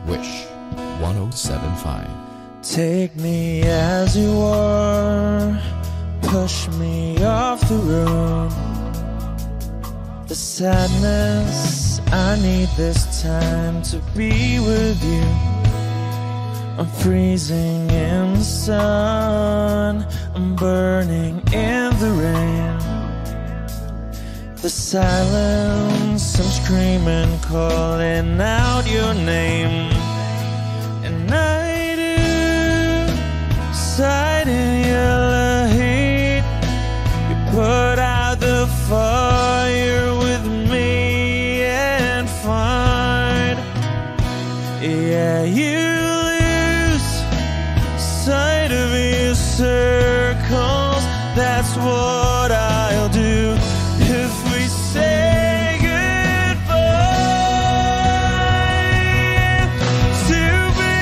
Wish 1075. Take me as you are, push me off the road. The sadness, I need this time to be with you. I'm freezing in the sun, I'm burning in the rain. The silence, I'm screaming, calling out your name. And I do sight in yellow heat. You put out the fire with me and find, yeah, you lose sight of your circles. That's what I'll do if we say goodbye. To be,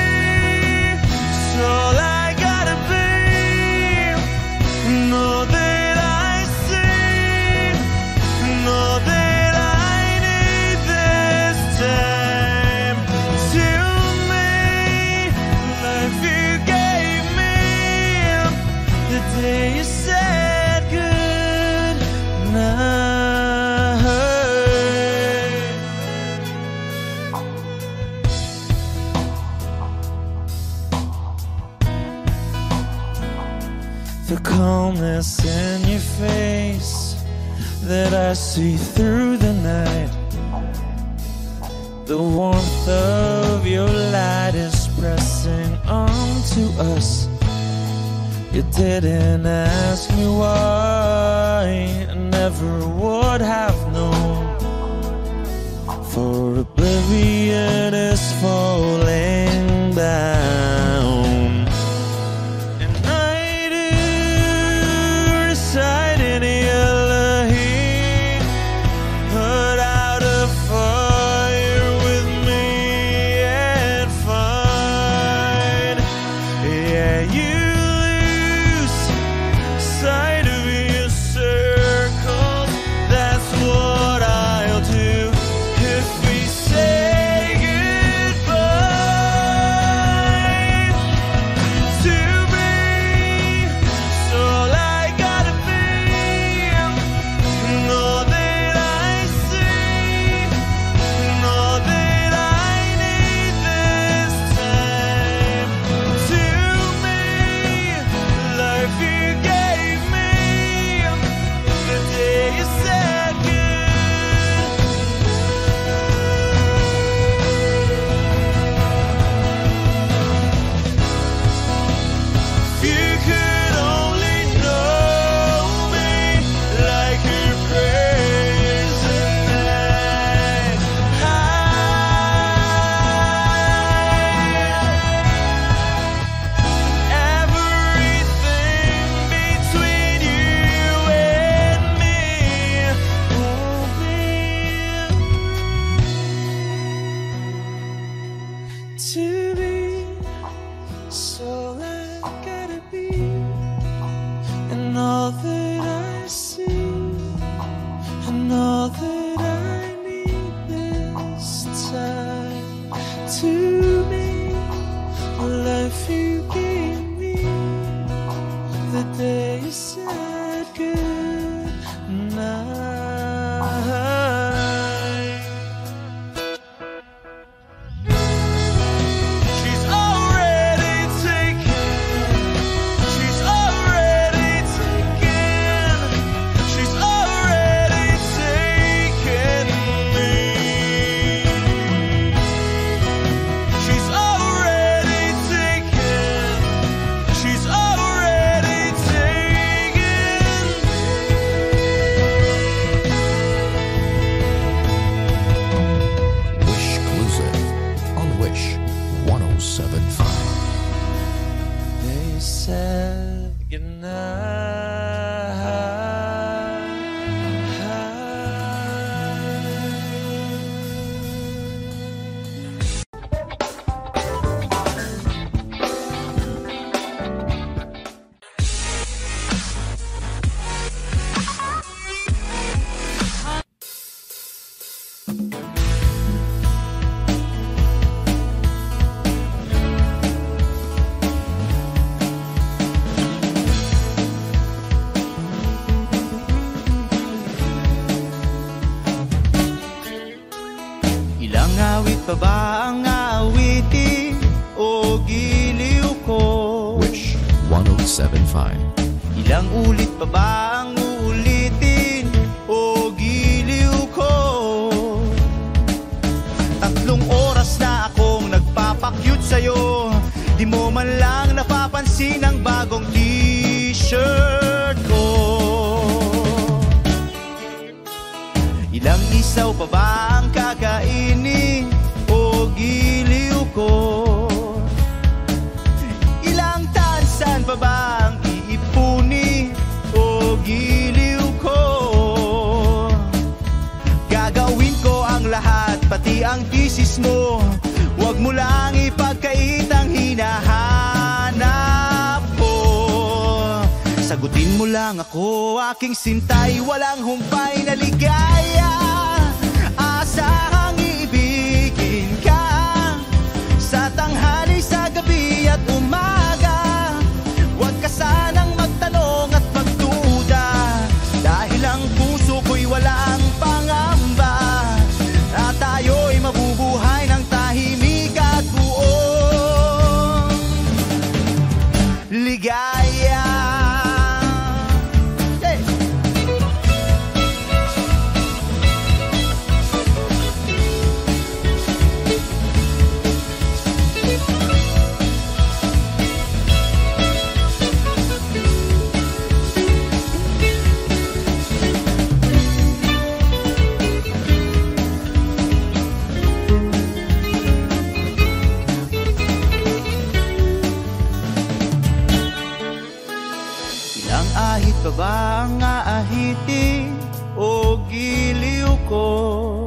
it's all I gotta be. Know that I see, know that I need this time. To me, life you gave me the day you said goodnight. The calmness in your face that I see through the night. The warmth of your light is pressing onto us. You didn't ask me why, I never would have known. For oblivion is falling down. And I do reside in yellow heat. Put out a fire with me and find, yeah, you sight of your circles. That's what I'll do if we say goodbye. To be, it's all I gotta be. Know that I see, know that I need this time. To me, life you gave me the day you said goodnight. If you could only know me like your prayers at night. Everything between you and me won't be to be. So I gotta be, and all that I see, and all that I need this time. To me, life you gave me the day you said goodnight. She's already taken. She's already taken. She's already taken me. awit pa ba ang aawitin o giliw ko? Wish 1075. Ilang ulit pa ba ang uulitin o giliw ko? 3 oras na akong nagpapakyut sa'yo, di mo man lang napapansin ang bagong t-shirt ko. Ilang isaw pa ba ang kakainin o giliw ko? Ilang tansan pa ba ang iipuni o giliw ko? Gagawin ko ang lahat, pati ang thesis mo. Huwag mo lang ipagkait ang hinahanap ko. Sagutin mo lang ako, aking sintay, walang humpay na ligaya. Asahang iibigin ka sa tanghali, sa gabi at umaga. Huwag ka sanang magtanong at magduda, dahil ang puso ko'y walang pangamba. At tayo'y mabubuhay ng tahimik at buong ligaya. Ahit pa ba ang aahitin o giliw ko?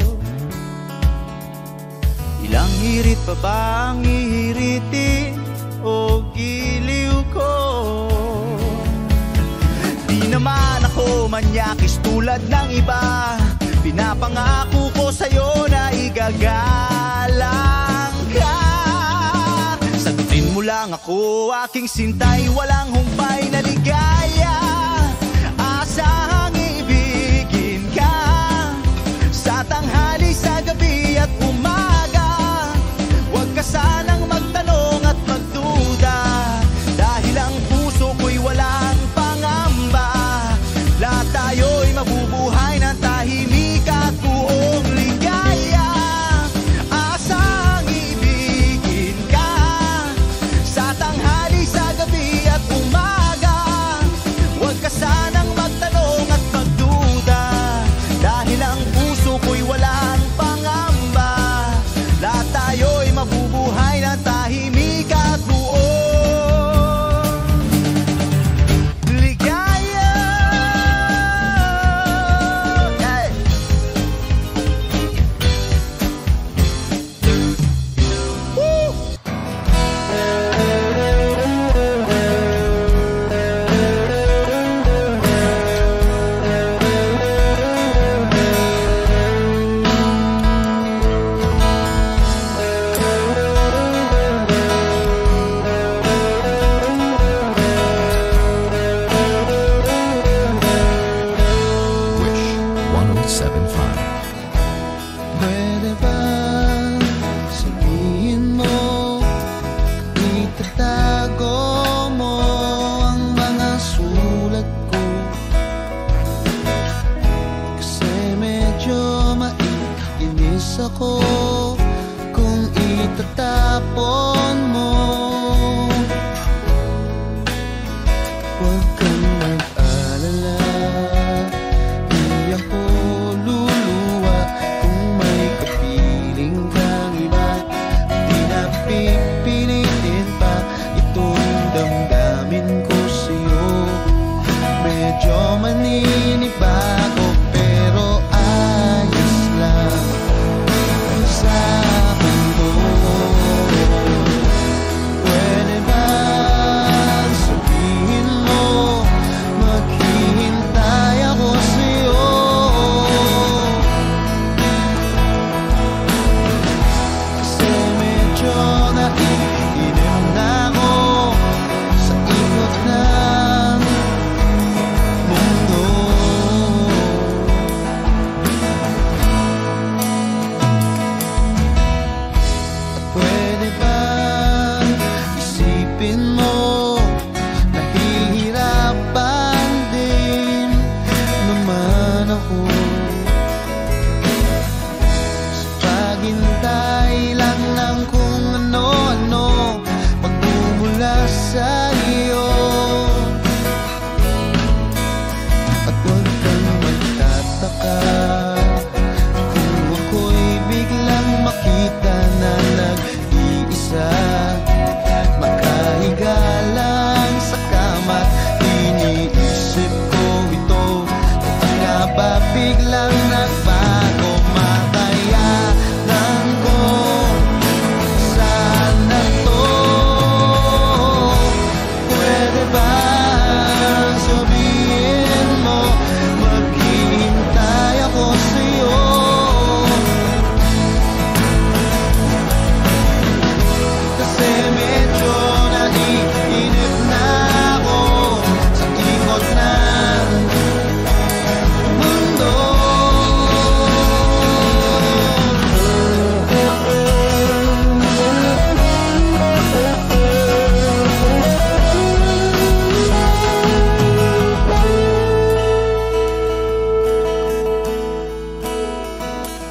Ilang hirit pa ba ang ihiritin o giliw ko? Di naman ako manyakis tulad ng iba, pinapangako ko sa'yo na igagalang ka. Sagutin mo lang ako, aking sintay, walang humpay na ligaya. Asahang ibigin ka sa tanghali, sa gabi at umaga. Huwag ka sanang magtanong at magduda, dahil ang puso ko'y walang pangamba. Lahat tayo'y mabubuhay ng tahimik at buong ligaya. Asahang ibigin ka sa tanghali, sa gabi at umaga. Huwag ka sanang magtanong at magduda, dahil ang puso ko'y walang pangamba. Lahat tayo'y mabubuhay ng tahimik at buong ligaya. Hey! Woo! Wish 1075. Pwede ba sabihin mo, itatago mo ang mga sulat ko? Kasi medyo maiinis ako kung itatapon mo. Huwag kang mag-alala, di ako luluwa kung may kapiling kang iba. Di na pipilitin pa itong damdamin ko sa'yo. Medyo maninibago pero ayos lang sa akin mo. Maghintay lang ng kung ano-ano magmumula sa iyo. At huwag kang magtataka kung ako'y biglang makita na nag-iisa, makahiga lang sa kama't iniisip ko ito. Kung nga ba biglang nagbago, makayanan ko sana to. Pwede ba sabihin mo maghihintay ako sa'yo? Kasi medyo naiinip na ako sa ikot ng mundo.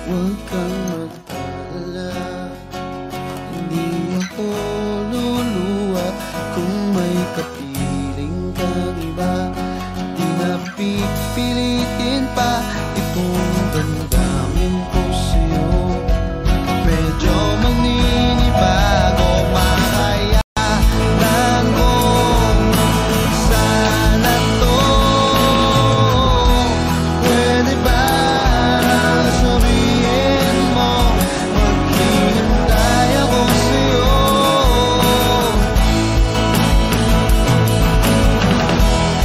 Huwag kang mag-alala, hindi ako luluwa kung may kapiling kang iba. Di na pipilitin pa itong damdamin ko sa'yo. Medyo maninibago, makayanan ko sana to. Pwede ba sabihin mo maghihintay ako sa'yo?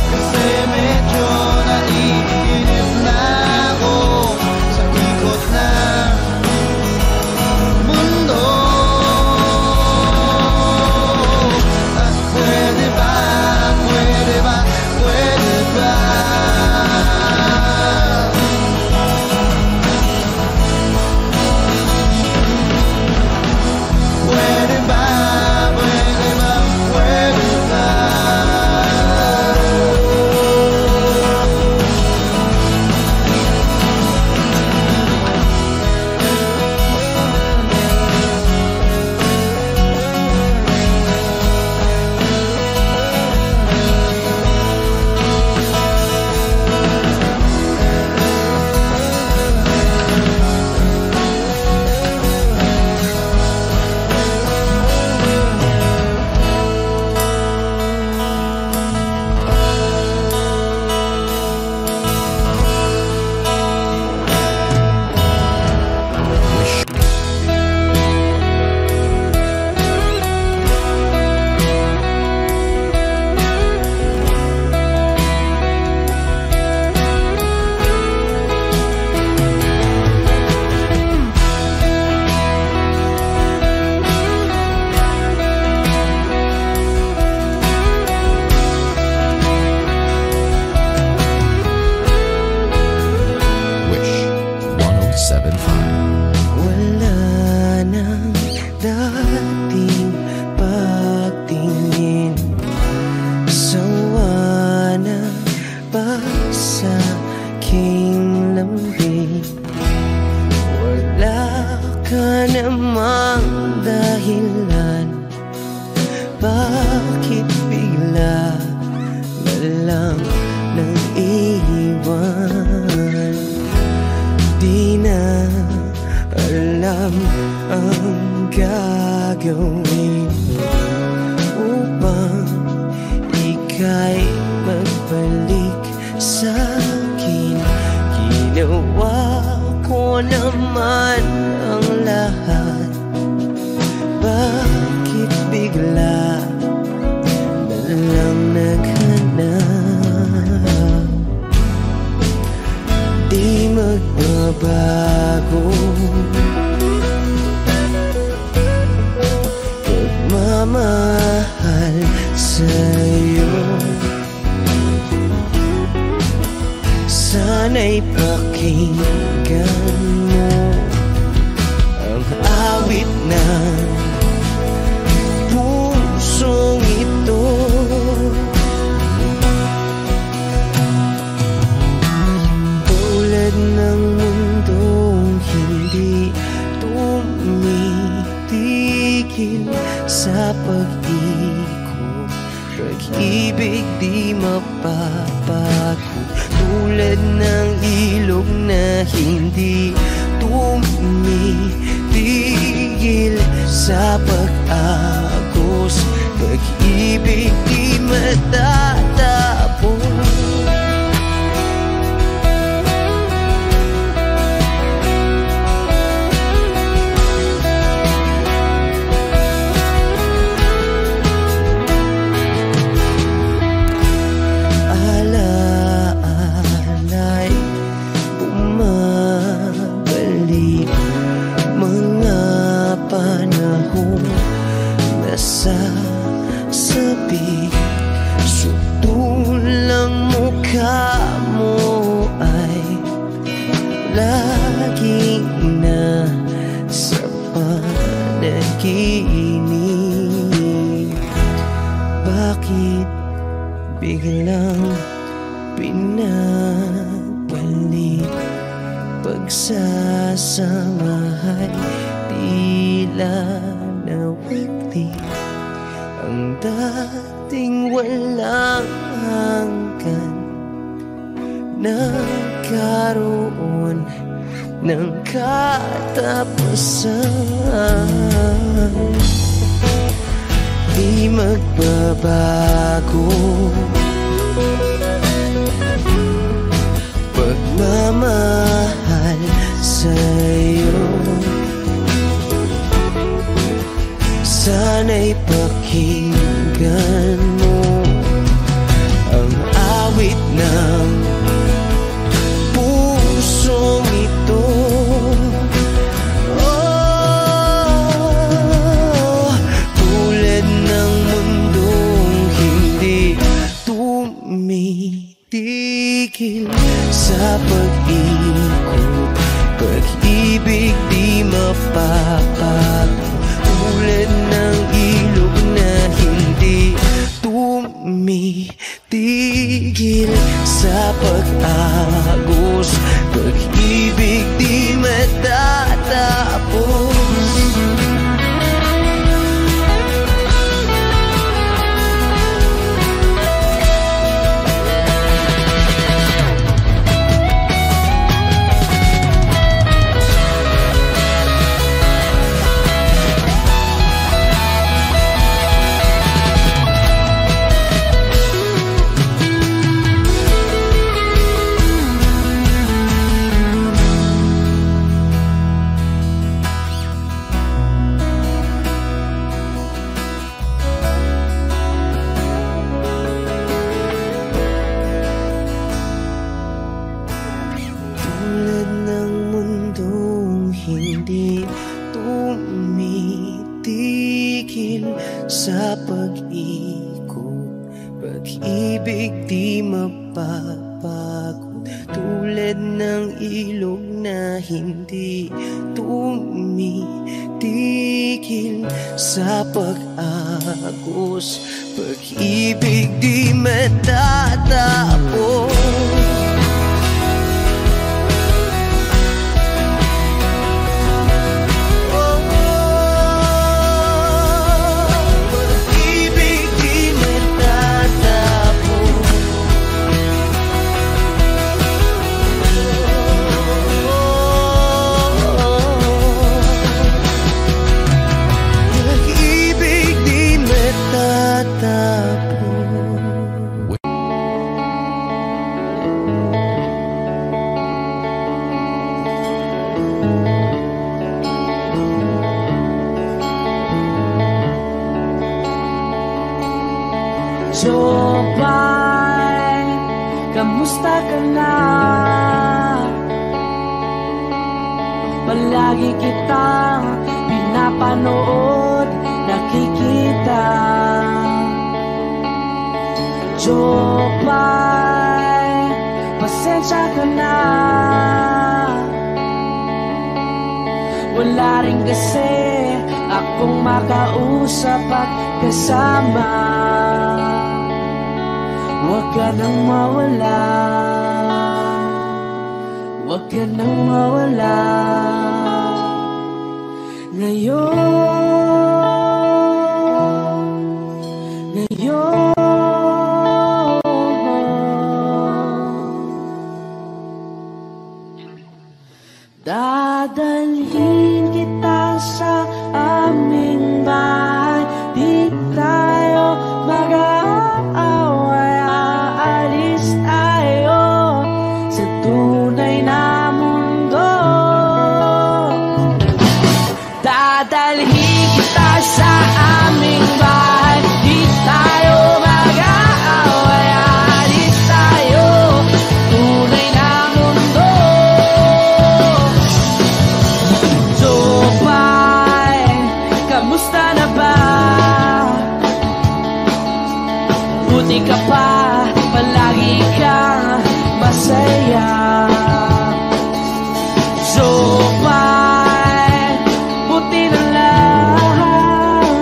Kasi medyo naiinip na ako sa ikot ng mundo. At pwede ba, pwede ba, pwede ba? Pwede ba, pwede ba, pwede ba? Wish 107.5. Wala nang dating pagtingin, sawa na ba sa aking lambing? Wala ka namang dahilan, bakit bigla na lang nang iwan? Di na alam ang gagawin upang ika'y magbalik sa'kin. Ginawa ko naman ang lahat, bakit bigla na lang naghanap? Di magbabago pagmamahal sa'yo. Sana'y pakinggan mo pag-ibig di mapapago, tulad ng ilog na hindi tumitigil sa pag-agos, pag-ibig di matatapos. Sasabi, sutulang mukha mo ay lagi na sa panaginip. Bakit biglang pinabalik? Pagsasamahay tila nawagli, ang dating walang hanggan nagkaroon ng katapusan. Di magbabago pagmamahal sa'yo. Sana'y pakinggan mo ang awit ng pusong ito. Oh, tulad ng mundong hindi tumitigil sa pag-ikot, pag-ibig di mapapago, tulad ng ilog na hindi tumitigil sa pag-agos, pag-ibig di matatapos. Hindi tumitigil sa pag-ikot, pag-ibig di mapapagod, tulad ng ilog na hindi tumitigil sa pag-agos, pag-ibig di matatapos. Jopay, kamusta ka na? Palagi kitang pinapanood, nakikita. Jopay, pasensya ka na. Wala rin kasi akong makausap at kasama. Huwag ka nang mawala, huwag ka nang mawala. Ngayon Kamusta na ba? Buti ka pa, palagi kang masaya. So fine, buti na lang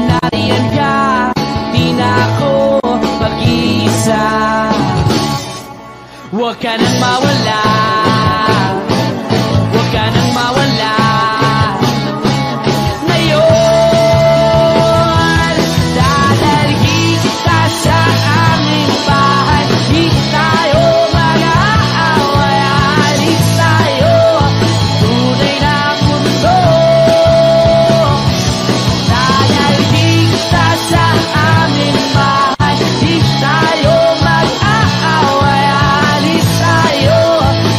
nariyan ka, di na ako mag-iisa. Huwag ka nang mawala, huwag ka nang mawala. Ngayon, dadalhin kita sa aming bahay. Di tayo mag-aaway, alis tayo, tunay na mundo. Dadalhin kita sa aming bahay. Di tayo mag-aaway, alis tayo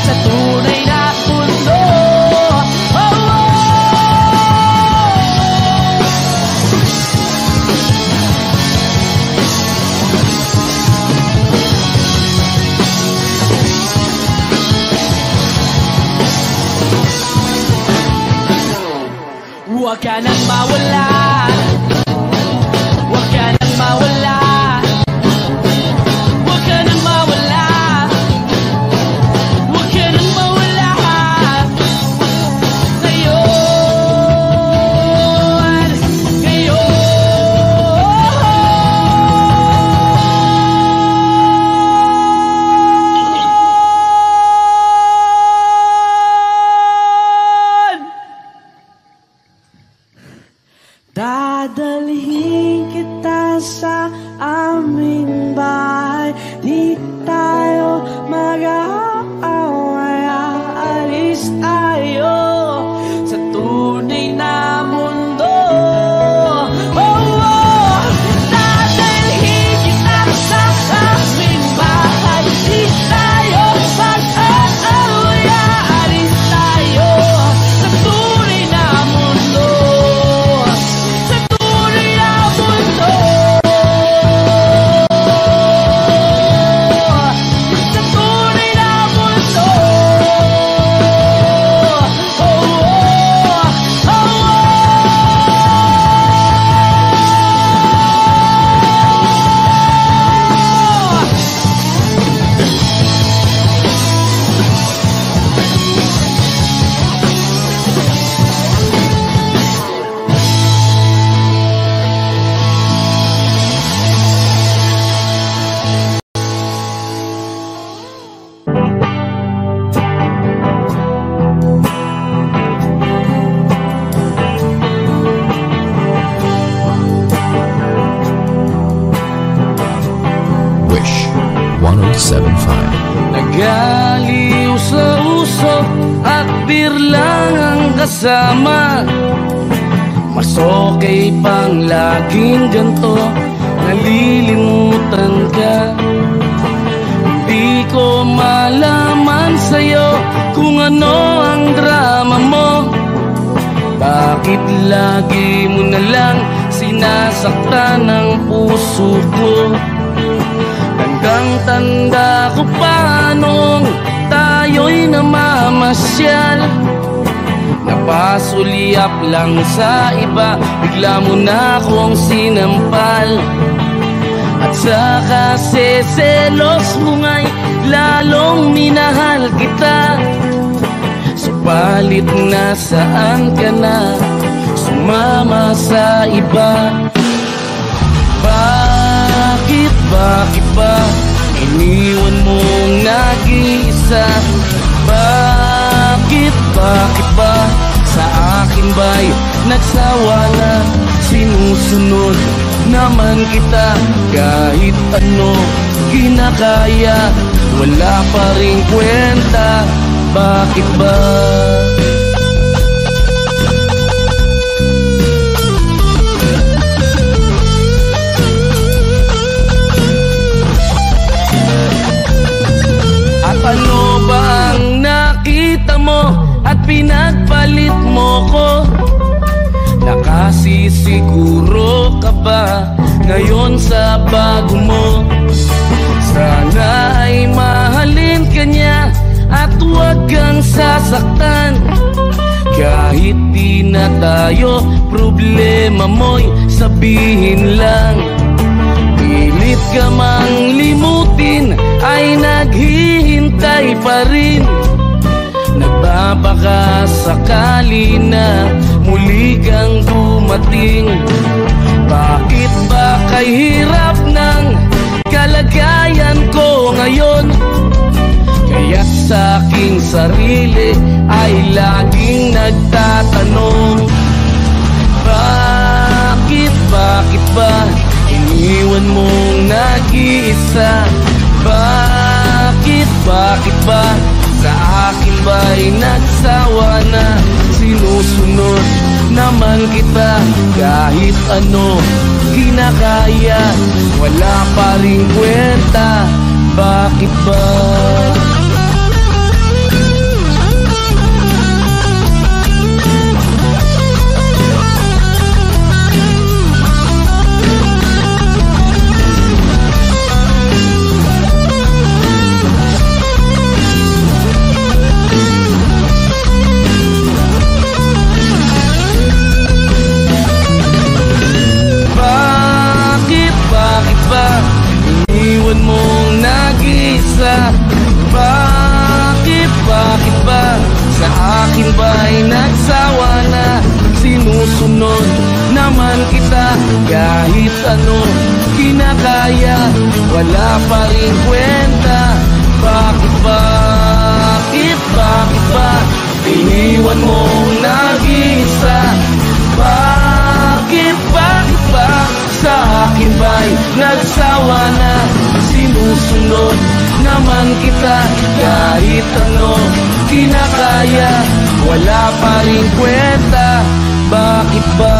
sa tunay na mundo. Oh, oh. Huwag ka nang mawala, huwag ka nang mawala, huwag ka nang mawala, huwag ka nang mawala. Ngayon, dadalhin kita sa aming bahay. Di tayo mag-aaway, aalis tayo sa tunay na mundo. Oh, oh. Dadalhin kita sa aming bahay. Di tayo mag-aaway, aalis tayo sa tunay na mundo. Sa tunay na mundo. Sa tunay na mundo. Oh, oh, oh, oh. Wish 1075. Nagaliw sa uso at birlang ang kasama. Mas okay pang laging ganto, nalilimutan ka. Hindi ko malaman sa'yo kung ano ang drama mo. Bakit lagi mo na lang sinasaktan ang puso ko? Tandang-tanda ko pa nung tayo'y namamasyal. Napasulyap lang sa iba, bigla mo na akong sinampal. At saka selos mo nga'y lalong minahal kita. Subalit nasaan ka na, sumama sa iba. Bakit ba iniwan mong nag-iisa? Bakit ba sa akin ba'y nagsawa na? Sinusunod naman kita kahit ano kinakaya, wala pa ring kwenta. Bakit ba? At ano ba ang nakita mo at pinagpalit mo ko? Nakasisiguro ka ba ngayon sa bago mo? Sana ay mahalin ka niya at huwag kang sasaktan. Kahit Kahit di na tayo, problema mo'y sabihin lang. Pilit ka mang limutin, ay naghihintay pa rin. Nagbabaka sakali na muli kang dumating. Bakit ba kay hirap ng kalagayan ko ngayon? Kaya sa aking sarili ay laging nagtatanong, bakit ba iniwan mong nag-iisa? Bakit ba sa akin ba'y nagsawa na? Sinusunod naman kita kahit ano kinakaya, wala pa ring kwenta. Bakit ba? Iniwan mong nag-iisa? Bakit ba sa akin ba'y nagsawa na? Sinusunod naman kita kahit ano kinakaya, wala pa rin kwenta. Bakit ba iniwan mong nag-iisa? Bakit ba sa akin ba'y nagsawa na? Sinusunod naman kita kahit ano kinakaya, wala pa rin kwenta. Bakit ba?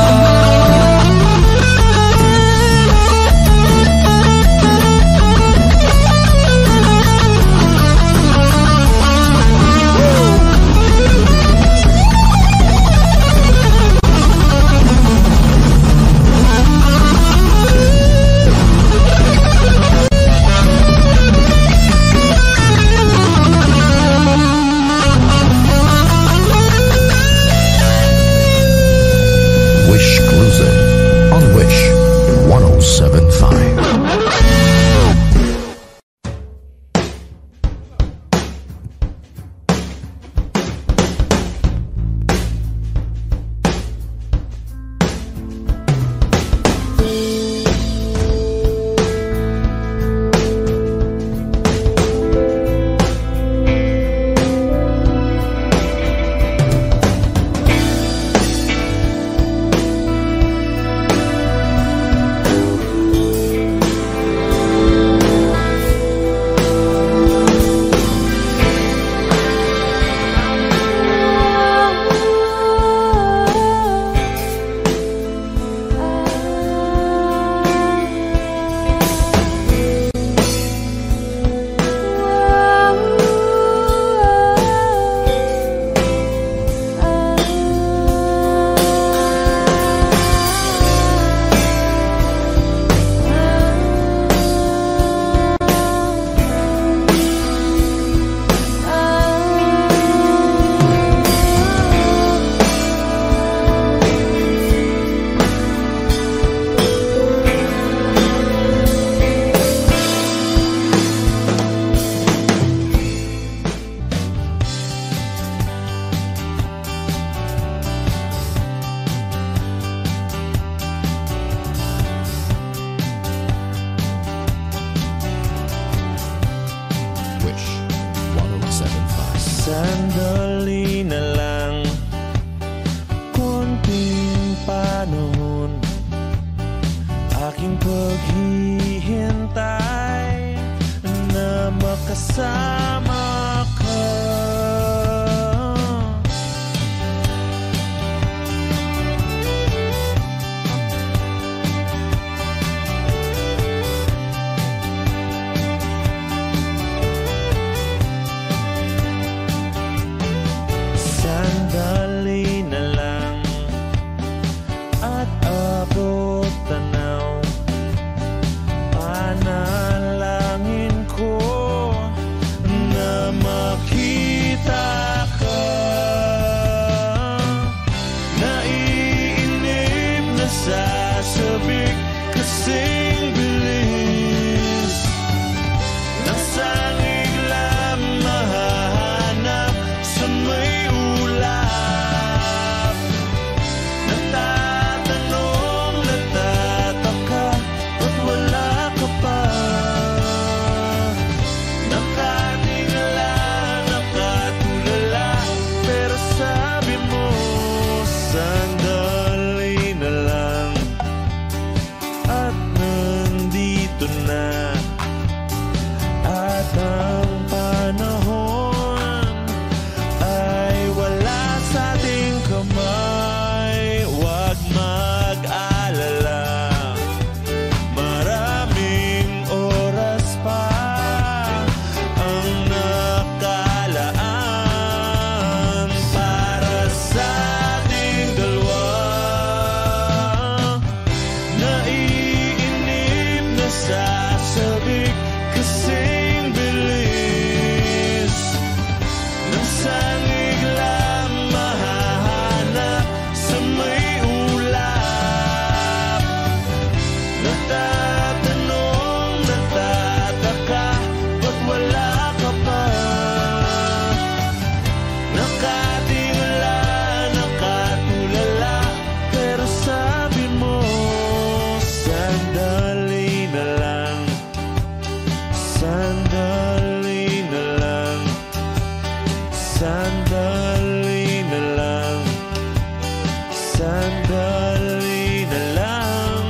sandali na lang.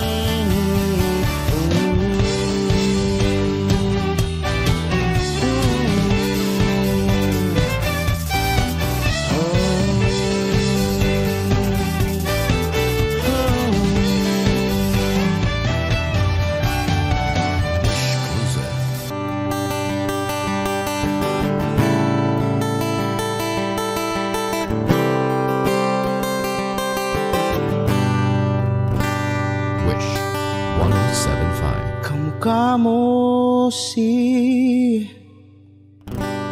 Wish 1075. Kamukha mo si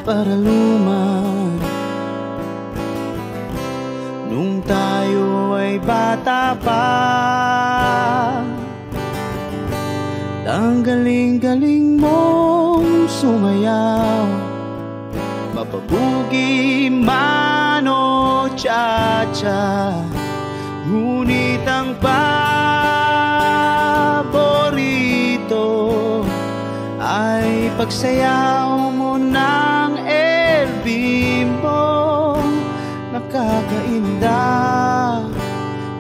Paraluman nung tayo ay bata pa. Ang galing-galing mong sumayaw, mapabugi man o cha-cha. Ngunit ang paborito ay pagsayaw mo ng LB mo. Nakakainda,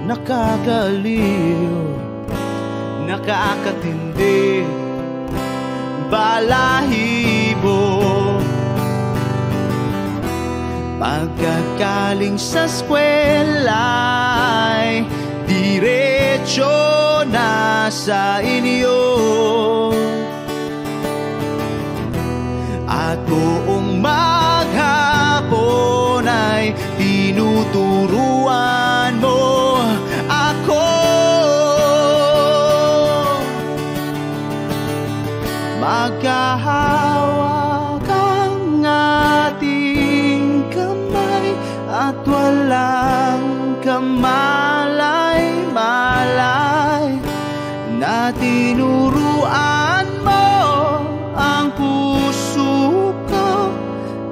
nakakaliw, nakakatindi, balahibo. Pagkagaling sa eskwela'y diretso na sa inyo, at buong maghapon ay tinuturuan mo ako. Magkahawak ang ating kamay at walang kamalay-malay, na tinuruan mo ang puso ko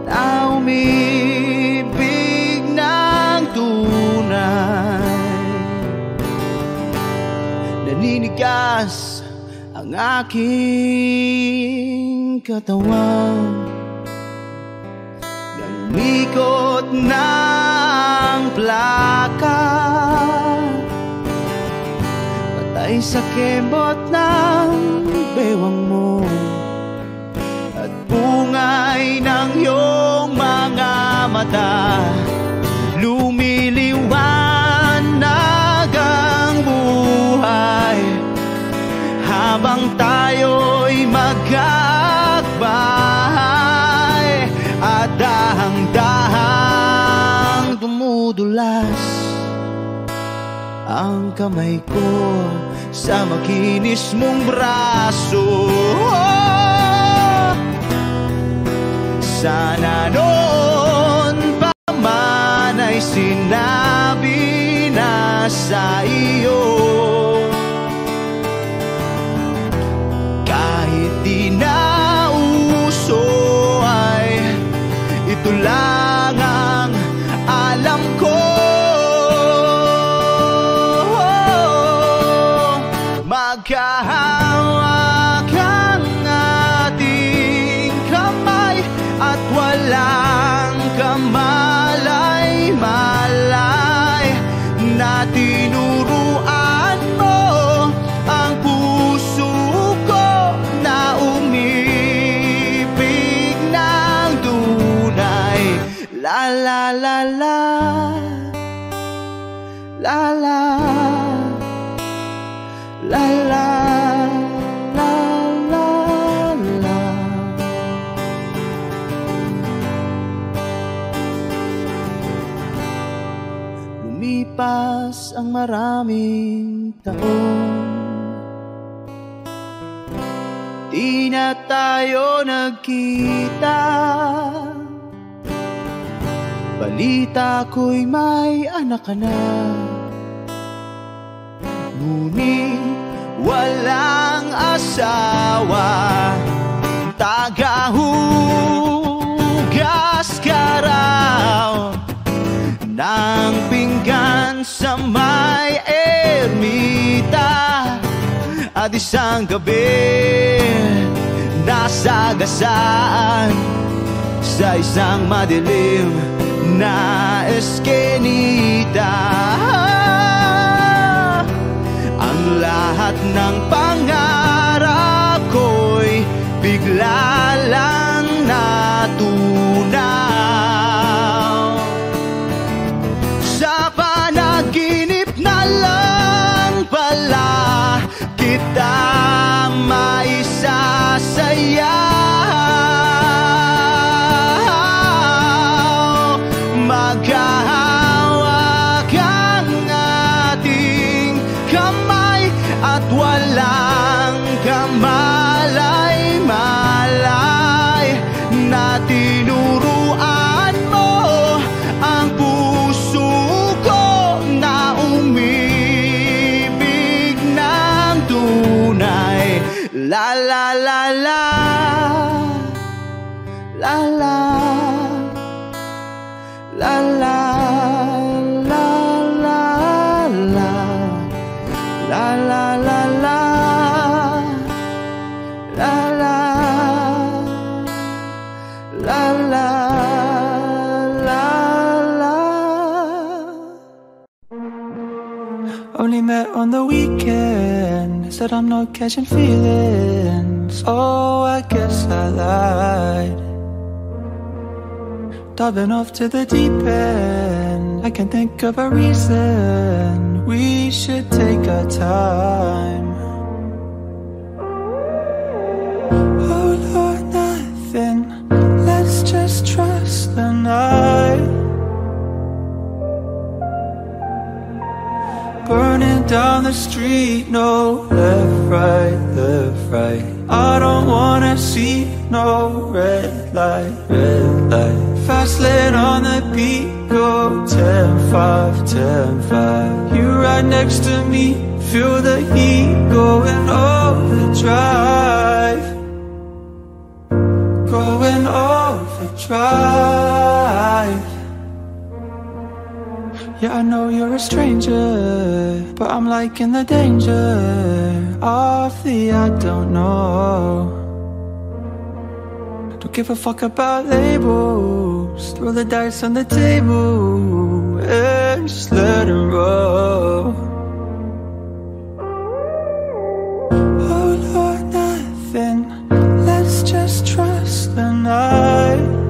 na umibig ng tunay. Naninigas ang aking katawan ng ikot ng plaka, patay sa kembot ng bewang mo at bungay ng iyong mga mata. Lumiliwanag ang buhay habang tayo'y magkakbahay, at dahang-dahang dumudulas ang kamay ko sa makinis mong braso. Sana noon pa man ay sinabi na sa iyo, di na uso ay ito lang ang alam ko. Magkahawak ang ating kamay at walang kamalay-malay, na tinuruan mo ang puso ko na umibig ng tunay. La la la la, la la, la la, la la la. Lumipas ang maraming taon, di na tayo nagkita. Balita ko'y may anak ka na, ngunit walang asawa. Tagahugas ka raw ng pinggan sa may ermita, at isang gabi nasagasaan sa isang madilim na eskenita. Only met on the weekend. Said I'm not catching feelings. Oh, I guess I lied. Diving off to the deep end. I can't think of a reason. We should take our time. Oh Lord, nothing. Let's just trust the night. Burning down the street, no left, right, left, right. I don't wanna see no red light, red light. Fast lane on the beat, go 10-5, 10-5. You right next to me, feel the heat going overdrive. Going overdrive. Yeah, I know you're a stranger, but I'm liking the danger of the I don't know. Don't give a fuck about labels. Throw the dice on the table and just let it roll. Oh Lord, nothing. Let's just trust the night.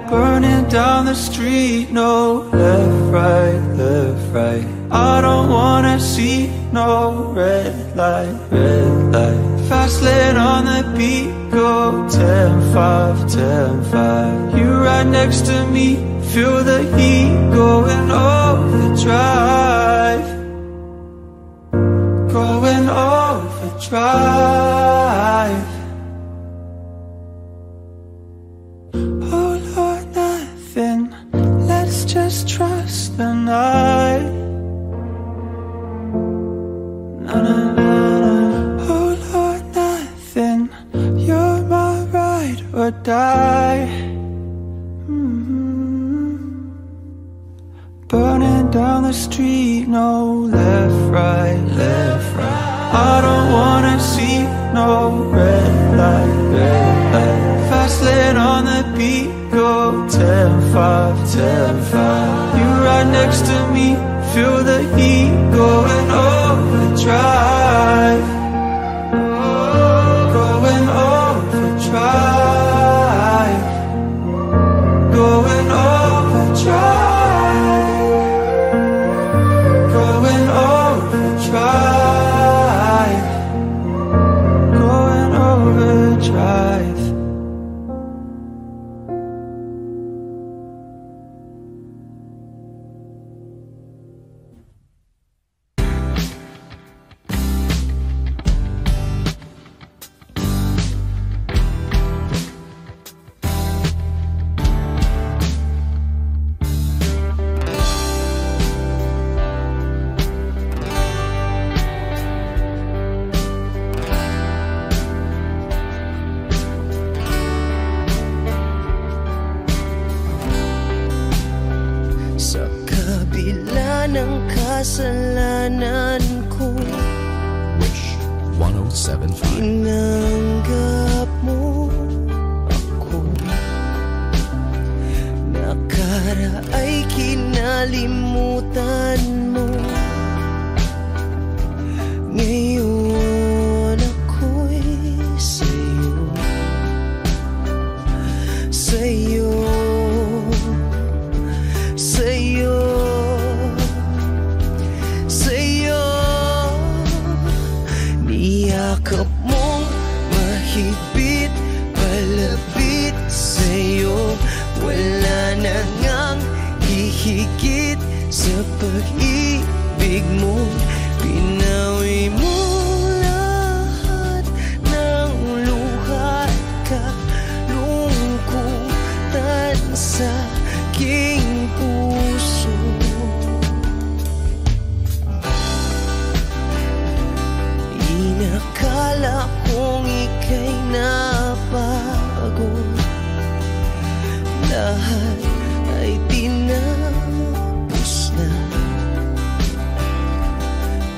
Burning down the street, no left, right, left, right. I don't wanna see no red light, red light. Fast lane on the beat, go 10-5, 10-5. You right next to me, feel the heat going overdrive. Going overdrive. Oh Lord, nothing. Let's just trust the night. Na, na, na, na. Oh Lord, nothing. You're my ride or die. Burning down the street, no left, right, left, right. I don't wanna see no red light, red light. Fast lane on the beat, go 10-5, 10-5. You right next to me, feel the heat going overdrive. Going overdrive. Going overdrive. Going overdrive. Going overdrive. Kasalanan ko, Wish 1075. Tinanggap mo ako. Nakaraay kinalimutan mo. Ngayon ako'y sa'yo. Sa'yo. Sa'yo. Niyakap mong mahigpit, palapit sa'yo. Wala na ngang hihigit sa pag-ibig mo. Pinawi mo lahat ng luha at kalungkutan sa aking puso. Inakala kong ika'y nabago. Lahat ay tinapos na.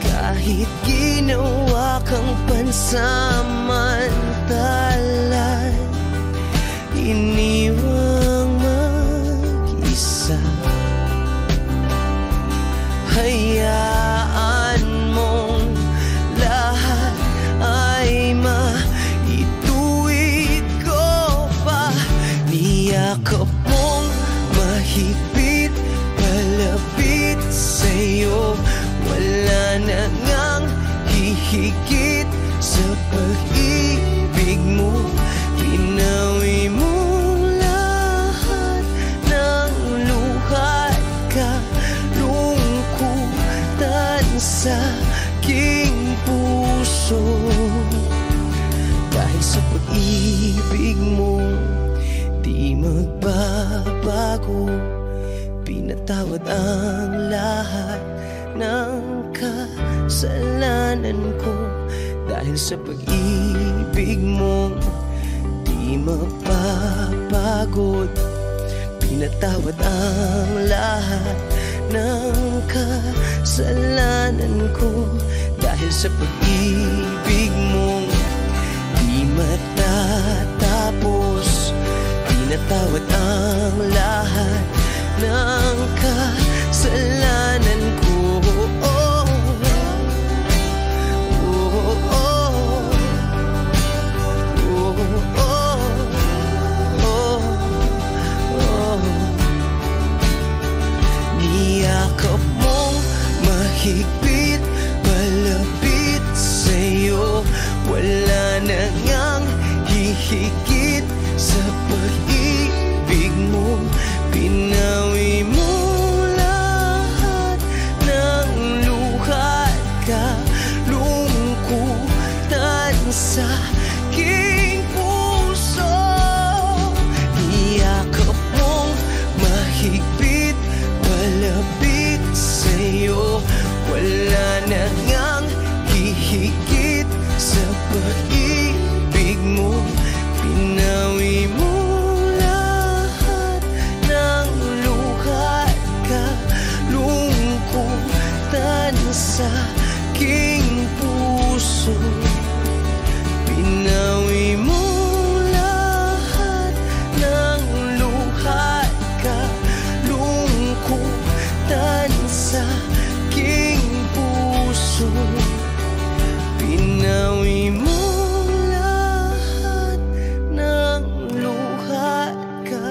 Kahit ginawa kang pansamantala, iniwang mag-isa. mahigpit palapit sa'yo. Wala na ngang hihigit sa pag-ibig mo. Pinawi mo lahat ng luhat ka, lungkutan sa aking puso. Dahil sa pag-ibig mo, di magbabago. Pinatawad ang lahat ng kasalanan ko. Dahil sa pag-ibig mo, di mapapagod. Pinatawad ang lahat ng kasalanan ko. Dahil sa pag-ibig mo, di matatapos. Pinatawad ang lahat ng kasalanan ko. Niyakap mong mahigpit palapit sa'yo. Wala na ngang hihigit sa pag-ibig mo. Pinawi mo lahat ng luhat ka, lungkutan sa aking puso. Niyakap mong mahigpit palapit sa'yo. Wala na ngang hihigit sa pag-ibig mo. Pinawi mo lahat ng luhat ka, lungkutan sa aking puso. Pinawi mo lahat ng luhat ka, lungkutan sa aking puso. Pinawi mo lahat ng luhat ka,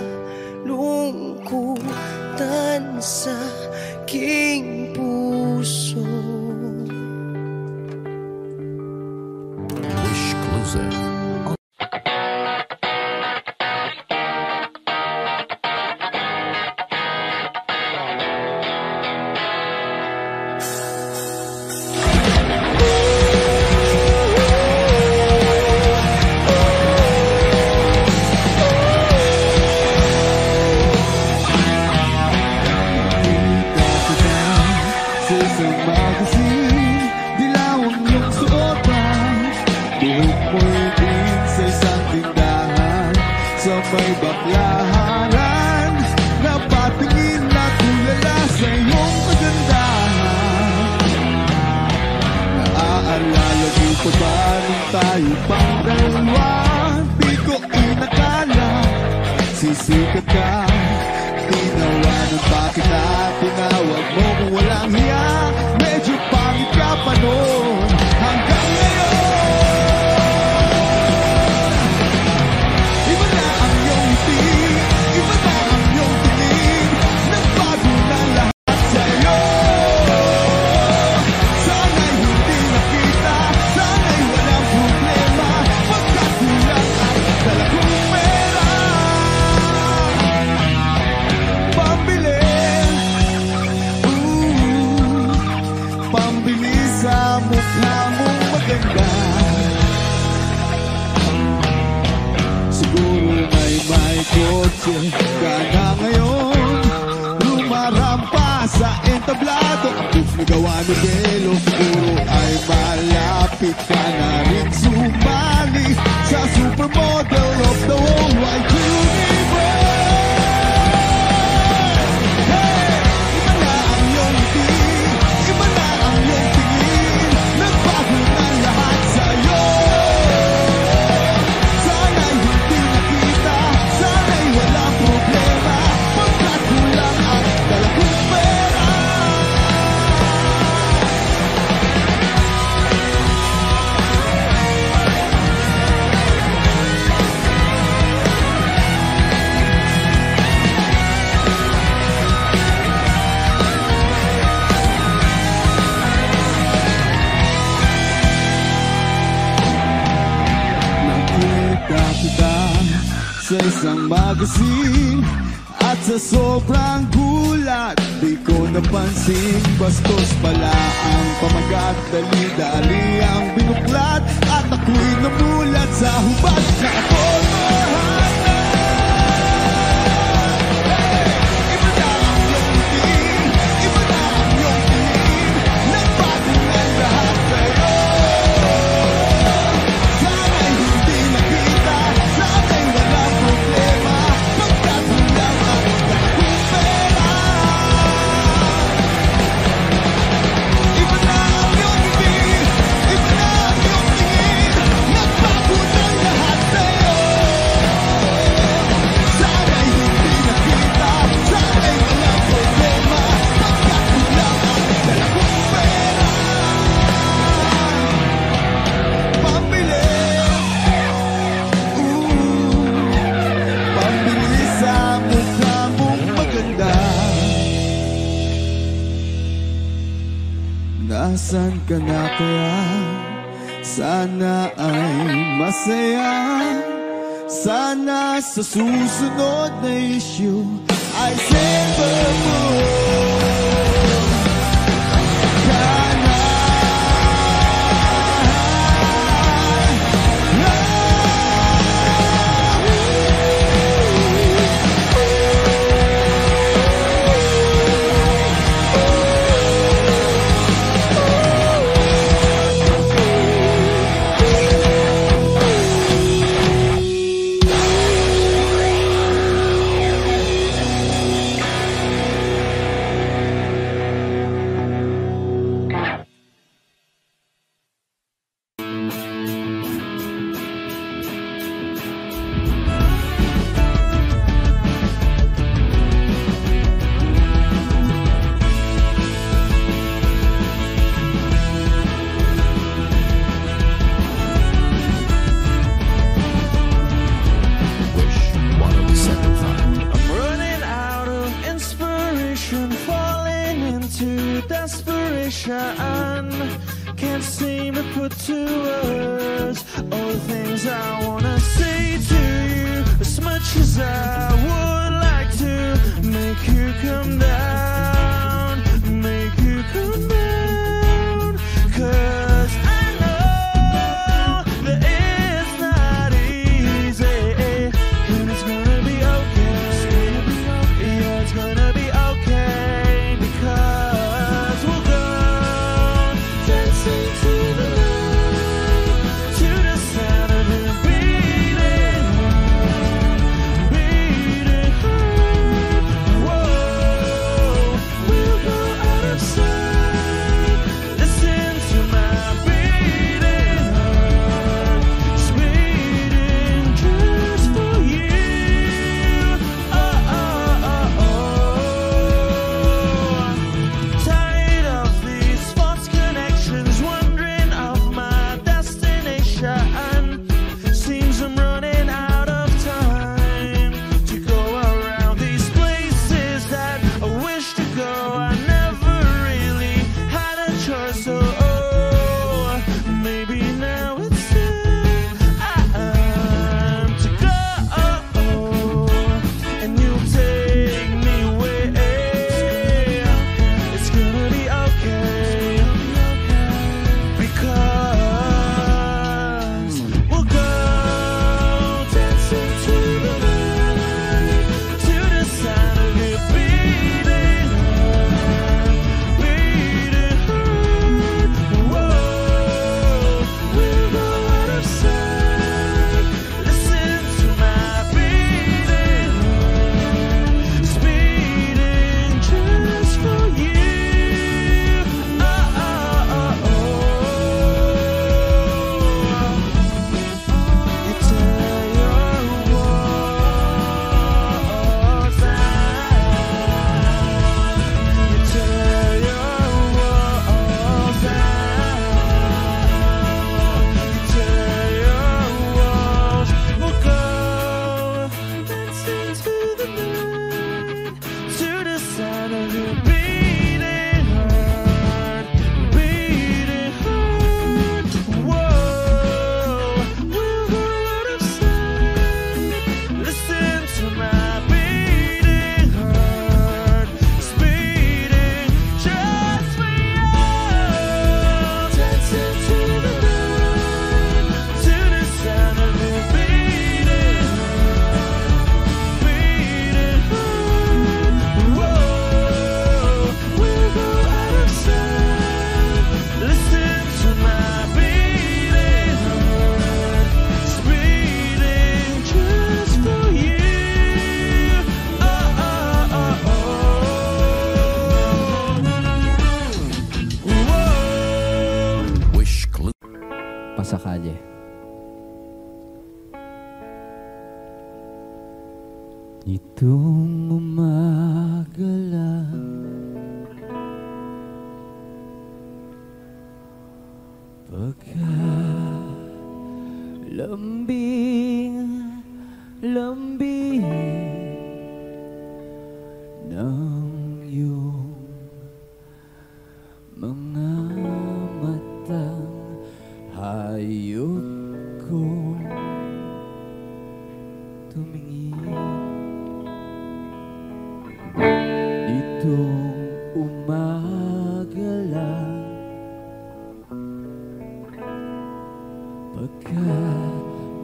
lungkutan sa aking puso. Wish Exclusive. May baklaran, napatingin na tulala sa iyong kagandahan. Naaalala mo pa ba nung tayo pang dalawa? Di ko inakala sisikat ka. Tinawanan pa kita, tinawag mo kung walang hiya. Medyo pangit ka pa noon hanggang ngayon. Iba na ang iyong tingin, nagbago na lahat sa'yo. Sana'y hindi nakita, sana'y walang problema, pagkatulang at dala kong pera. Pambili, isang magazine. At sa sobrang gulat, di ko napansin bastos pala ang pamagat. Dali-dali ang binuklat at ako'y namulat sa hubad na pormahan. Nasaan ka na kaya? Sana ay masaya. Sana sa susunod na issue ay silver moon. Can't seem to put to words all the things I wanna say to you. As much as I would like to make you come down, make you come down. 'Cause I know that it's not easy, and it's gonna be okay. Yeah, it's gonna be okay, because we'll go dancing to the light, to the sound of it beating heart, beating heart. Whoa. Nitong umaga lang pagka lambing ng iyong mga matang hayop kong tumingin. Itong umaga lang pagka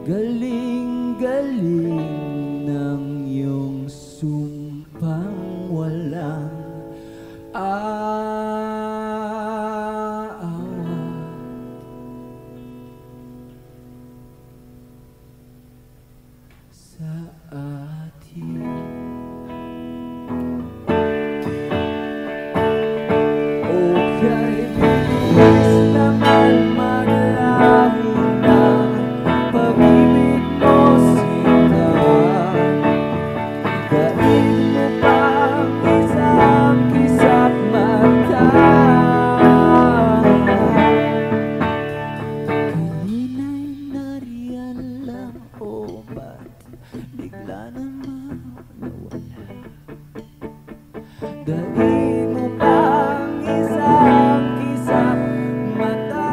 galing-galing ng iyong sumpang walang awa. Sa atin okay, bilis naman maglaho na pag-ibig mo sila. Daig mo pang isang kisap mata. Kanina'y nariyan lang o ba't bigla naman nawala? Daig mo pang isang kisap mata.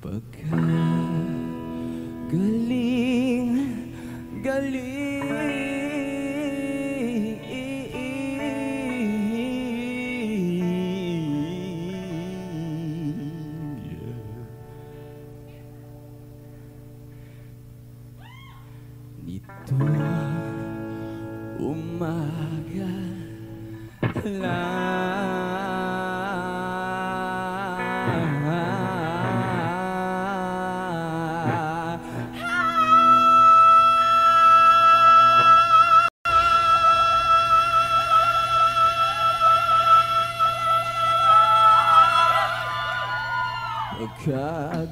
Pagka nito umaga lang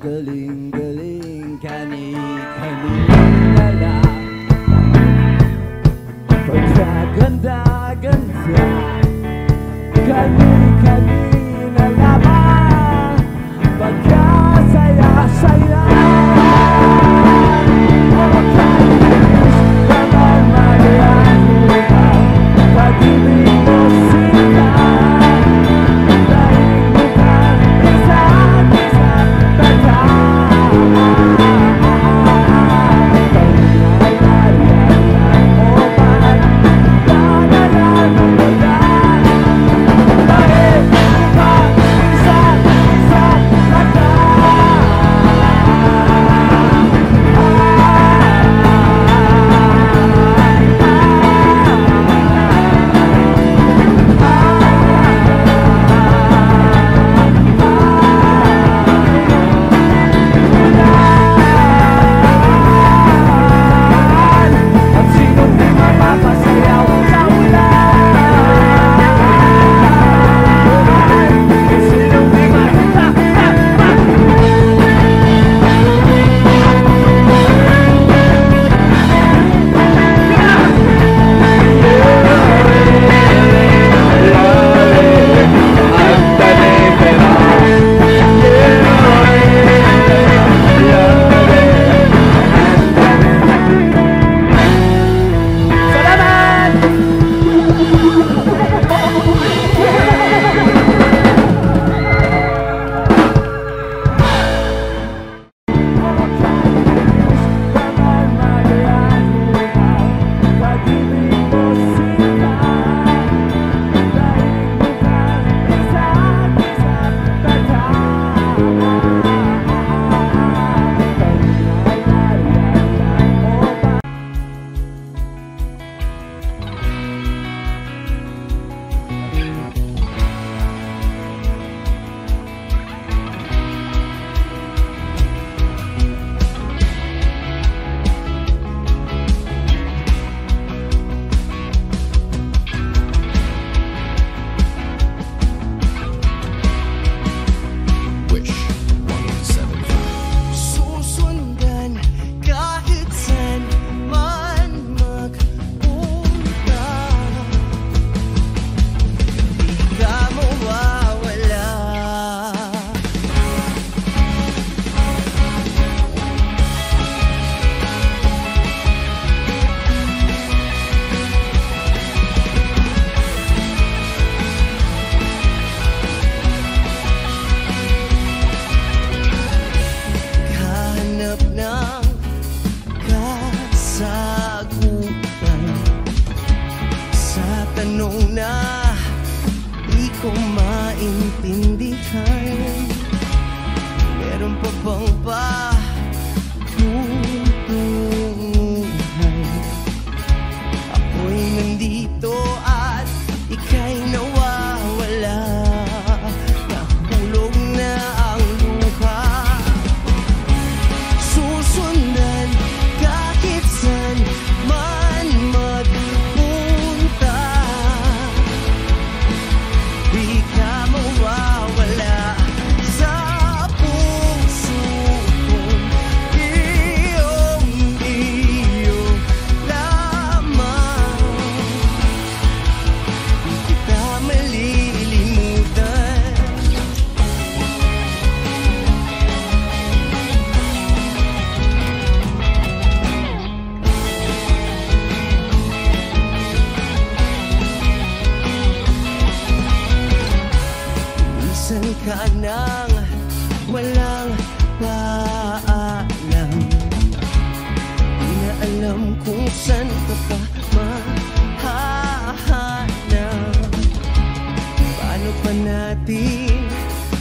galing-galing kani-kanina lang. Pagkaganda-ganda kani-kanina lamang. Pagkasaya-saya pagkainis naman marianuha. Pag-ibig mo sila dahil mukhang isa't-isa't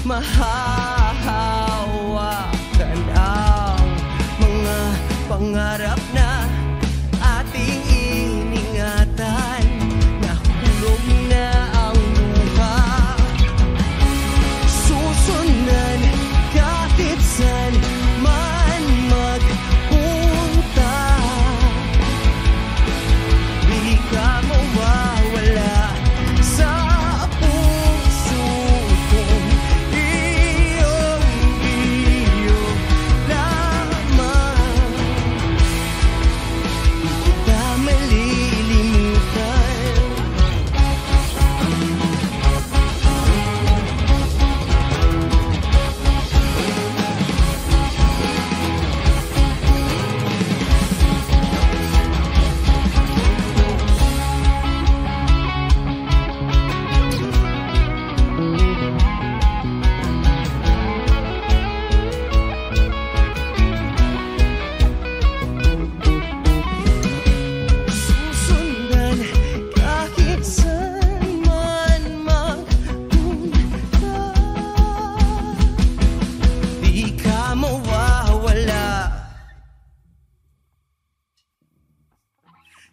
mahahawakan ang mga pangarap na ating iningatan. Nahulog na ang luha, susundan kahit saan man magpunta. Di ka mawawala sa puso ko, iyong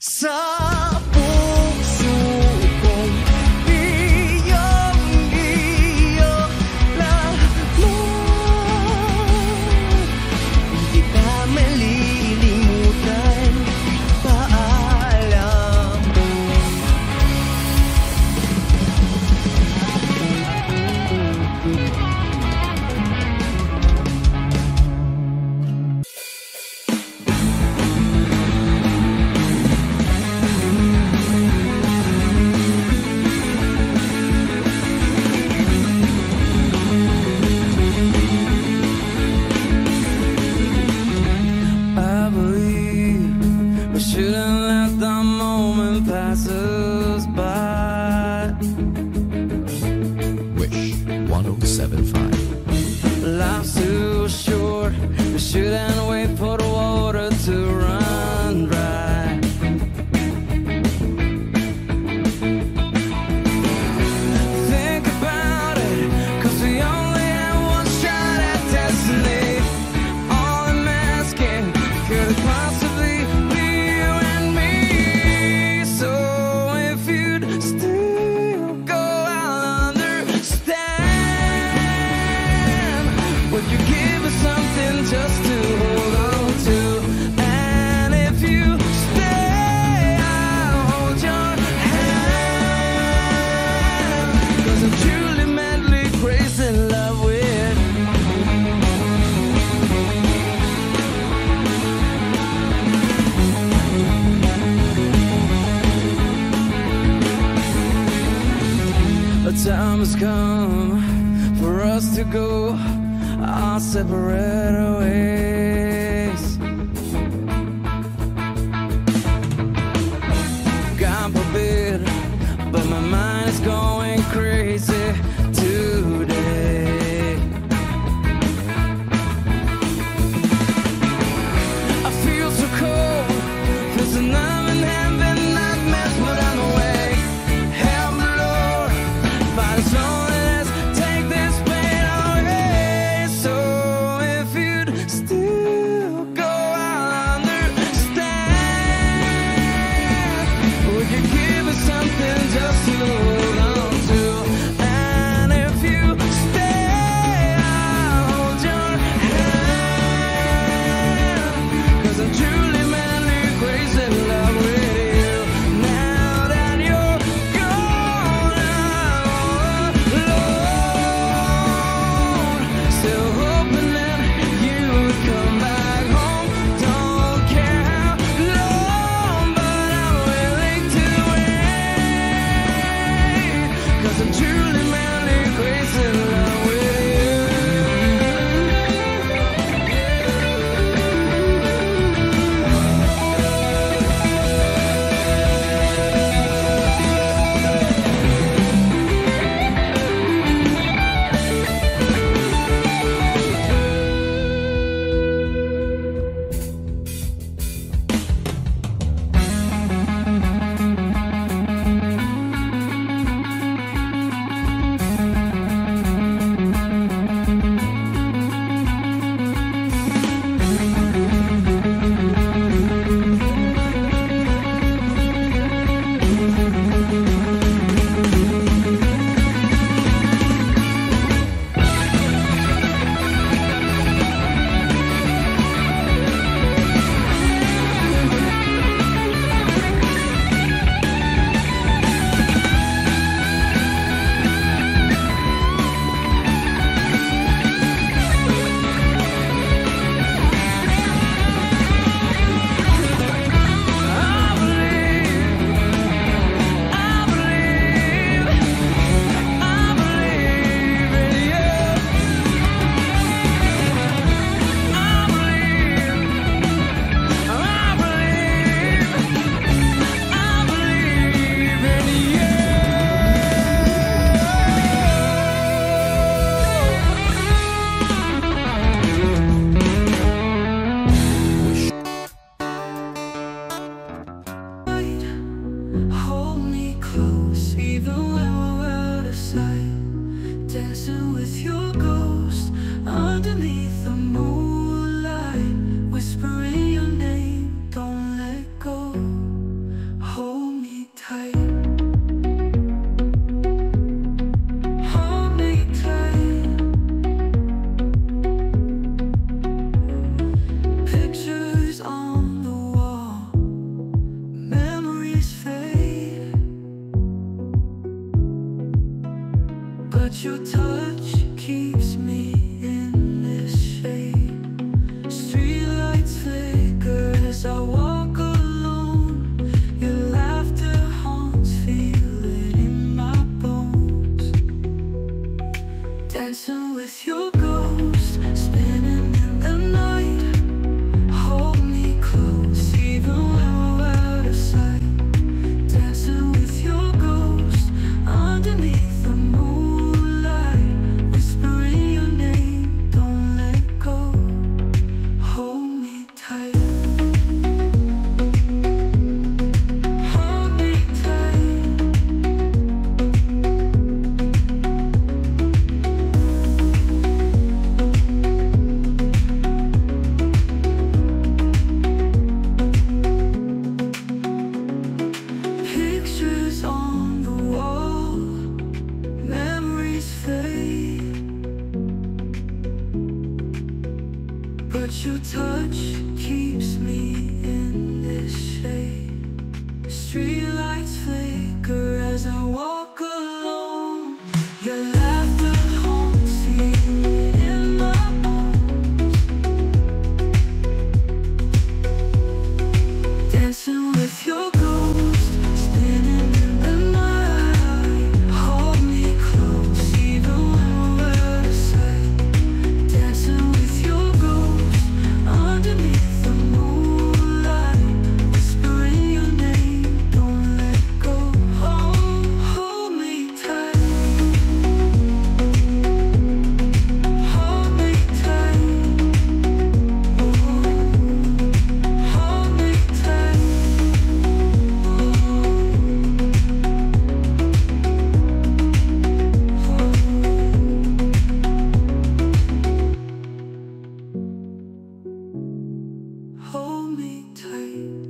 sa puso kong iyong-iyo lamang. Hindi ka malilimutan, paalam. I believe we shouldn't let the moment pass us by. Wish 1075. Life's too short, we shouldn't wait for the water to run dry. Think about it, 'cause we only have one shot at destiny. All I'm asking, could it possibly be you and me? So if you'd still go, I'll understand. Would you give us something just to hold on to? And if you stay, I'll hold your hand. 'Cause I'm truly madly crazy in love with a time has come for us to go our separate ways. God forbid, but my mind is going crazy today. I feel so cold, feel so numb and having nightmares, but I'm awake. Help me, Lord, find a soul. Take this pain away. So if you'd touch keeps me in this shade. Streetlights flicker as I walk alone. Your laughter haunts me in my bones. Dancing with your ghost, spinning in the night. Hold me close, even when we're out of sight. Dancing with your ghost, underneath the moonlight. Whispering your name, don't let go. Hold me tight. Hold me tight. Hold me tight. Hold me tight.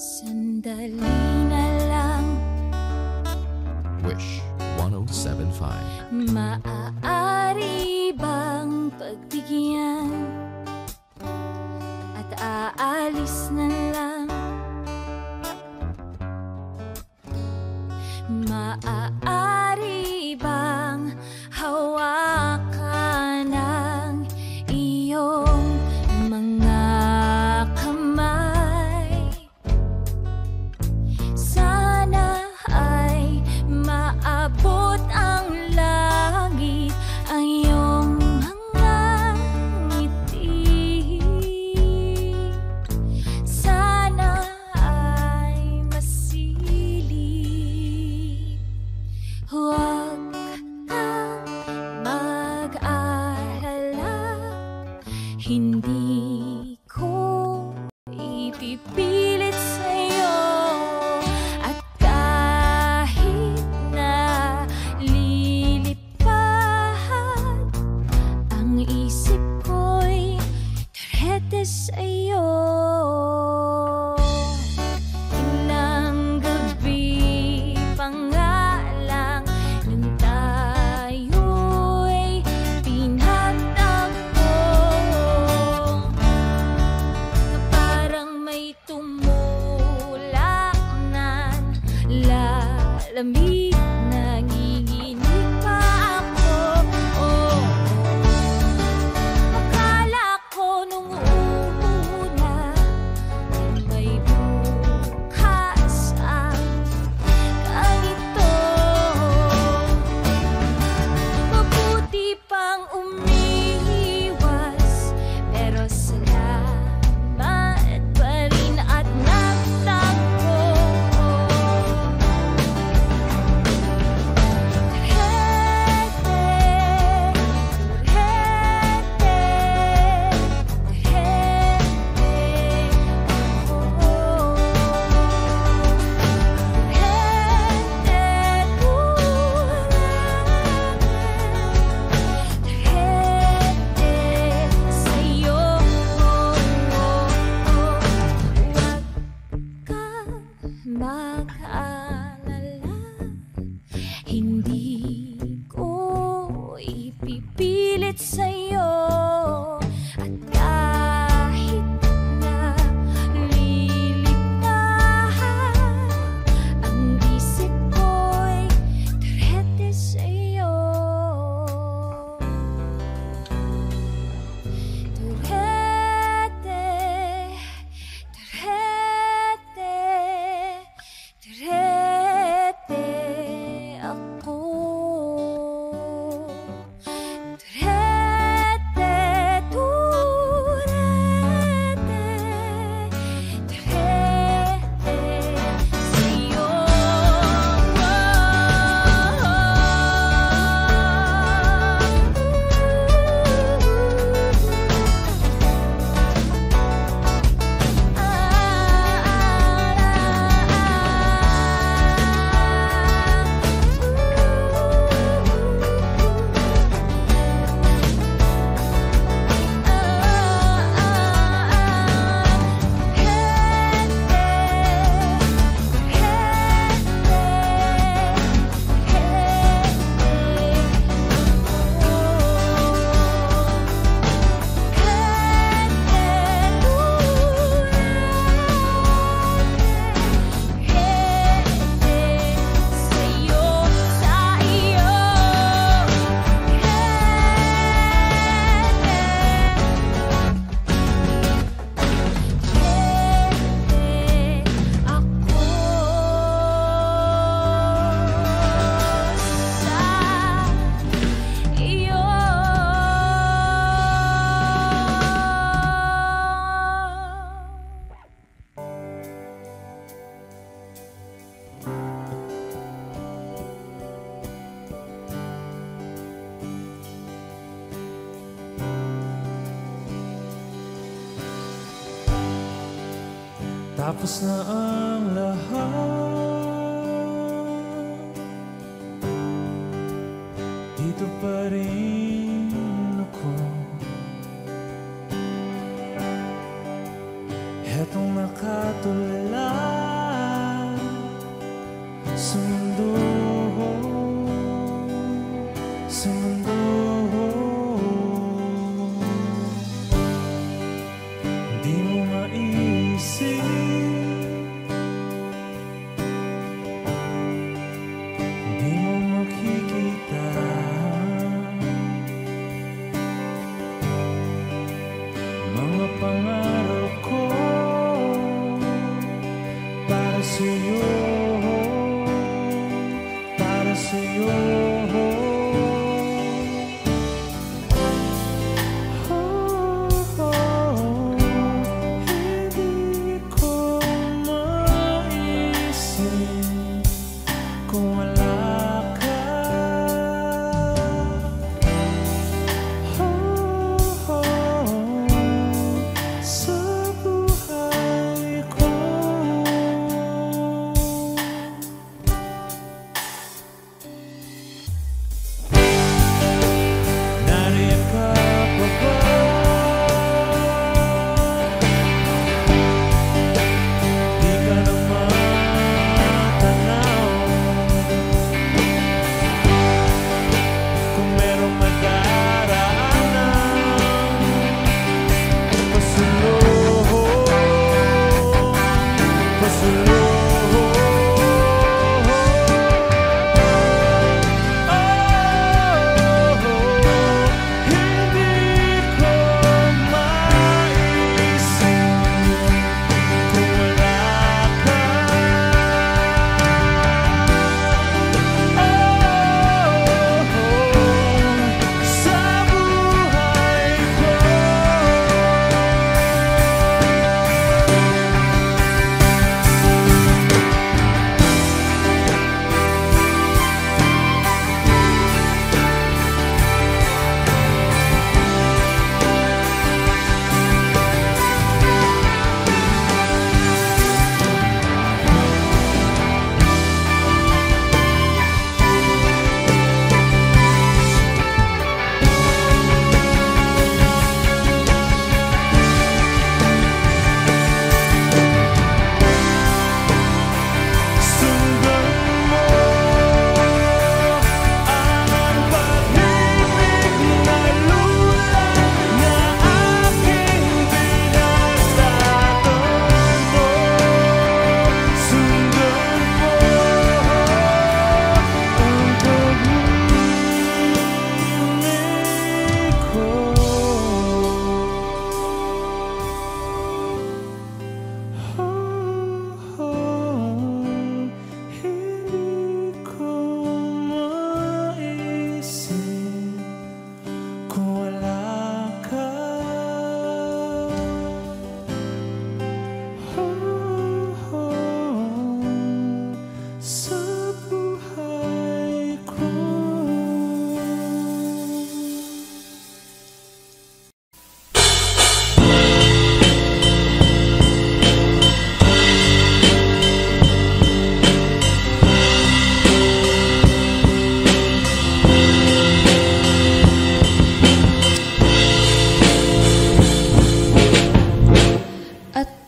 Sandali na lang, Wish 1075. maaari bang pagbigyan at aalis na lang? Maaari bang hawakan ng iyong mga kamay? Sana ay maabot ang langit ang iyong mga ngiti. Sana ay masilip. Huwag kang mag-alala, hindi ko ipipilit sa'yo. At kahit na lilipad ang isip ko'y turete sa'yo. Ilang gabi pa nga lang nang tayo'y pinagtagpo, na parang may tumulak na lalamig, nanginginig pa ako. Oh, akala ko nung una ay may bukas ang ganito. Mabuti pang umiiwas, pero salamat pa rin at nagtagpo. Mag-alala, hindi ko ipipilit sa'yo. At kahit na lilipad ang isip ko'y turete sa'yo. Turete, turete, turete ako. Turete, Tapos na ang lahat, dito pa rin ako. Hetong nakatulala sa mundo, sa mundo. Di mo maisip, di mo makikita mga pangarap ko para sa'yo, para sa'yo.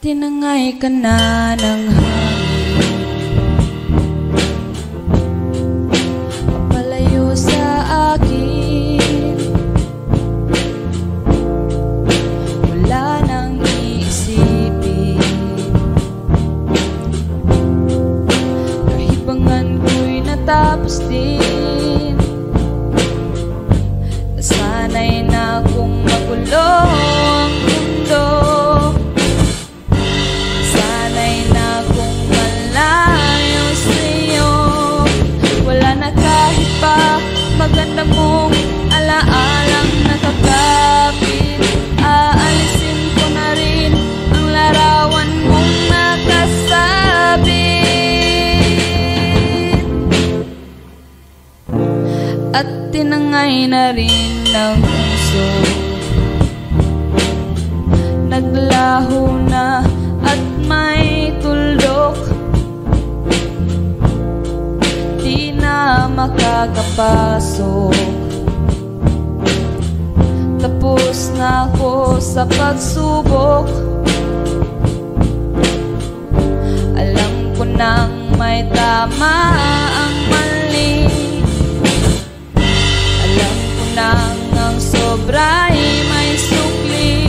Tinangay ka na ng hangin, papalayo sa akin. Wala nang iisipin, kahibangan ko'y natapos din. Nasanay na akong magulo ang mundo, maganda mong alaalang nakakapit. Aalisin ko na rin ang larawan mong nakasabit, at tinangay na rin ng puso. Naglaho na at may makakapasok. Tapos na ako sa pagsubok. Alam ko nang may tama ang mali. Alam ko nang ang sobra'y may sukli.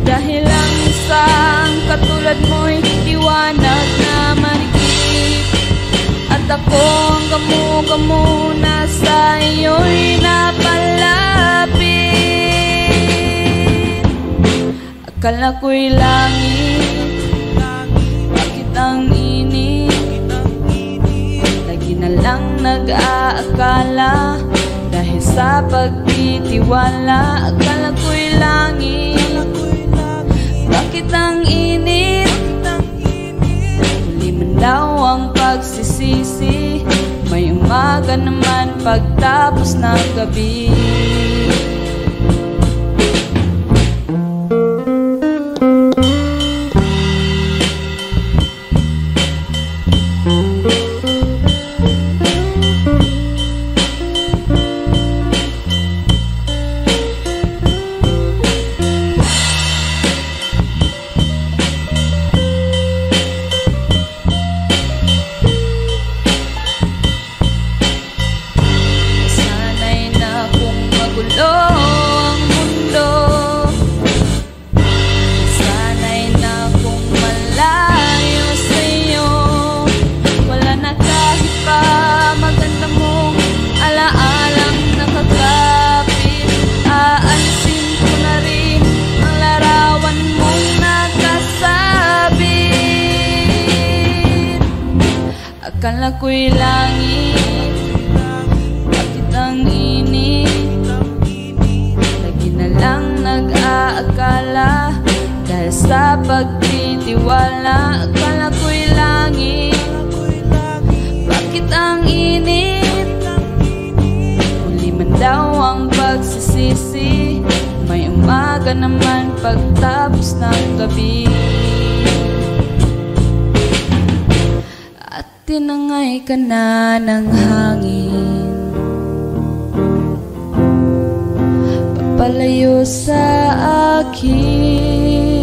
Dahil ang isang katulad mo'y liwanag na marikit. At ako ang gamo-gamo na sa iyo'y napalapit. Akala ko'y langit, bakit ang init? Lagi na lang nag-aakala, dahil sa pagtitiwala. Akala ko'y langit, bakit ang init? Huli man daw ang pagsisisi, may umaga naman pagtapos ng gabi. Akala ko'y langit, bakit ang init? Lagi na lang nag-aakala, dahil sa pagtitiwala. Akala ko'y langit, bakit ang init? Huli man daw ang pagsisisi, may umaga naman pagtapos ng gabi. Tinangay ka na ng hangin, papalayo sa akin.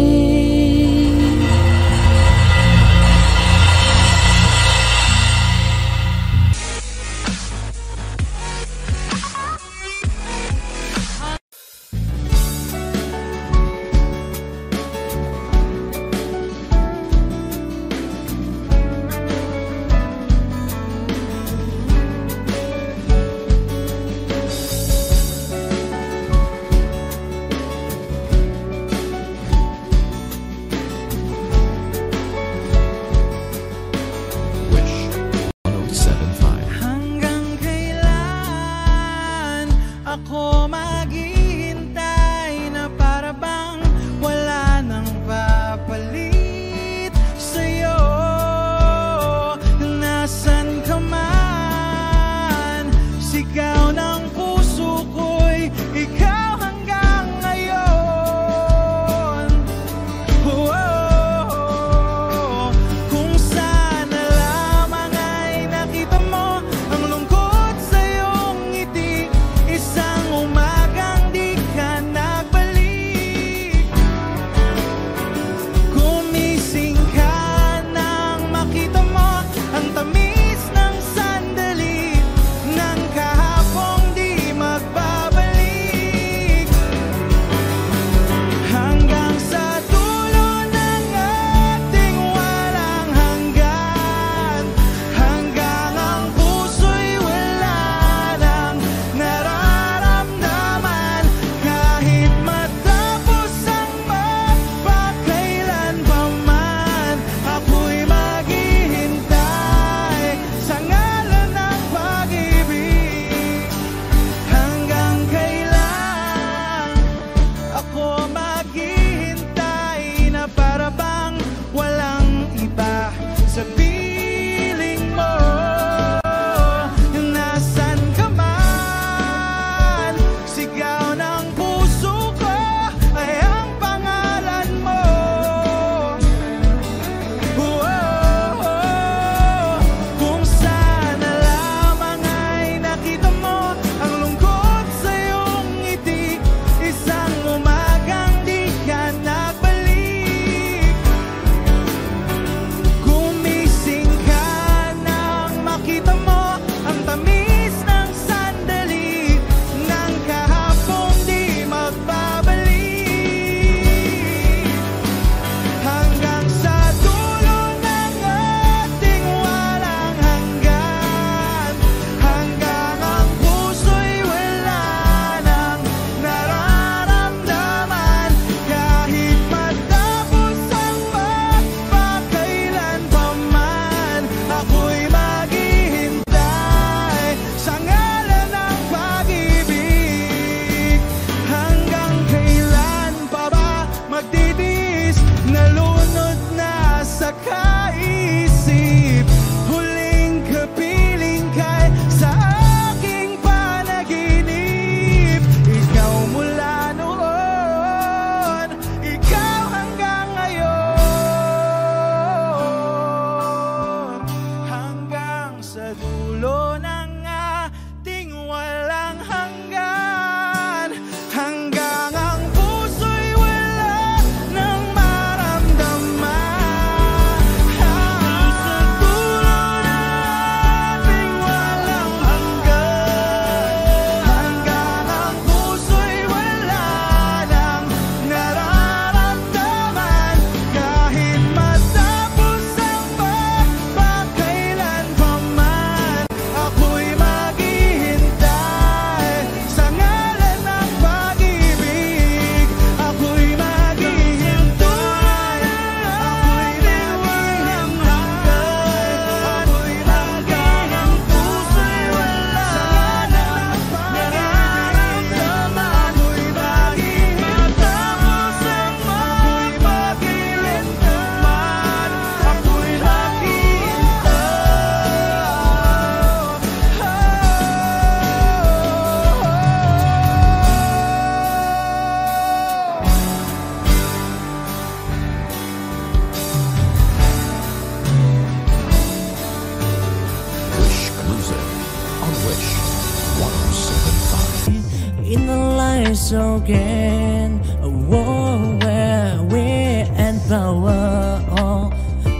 lives again, a world where we empower all,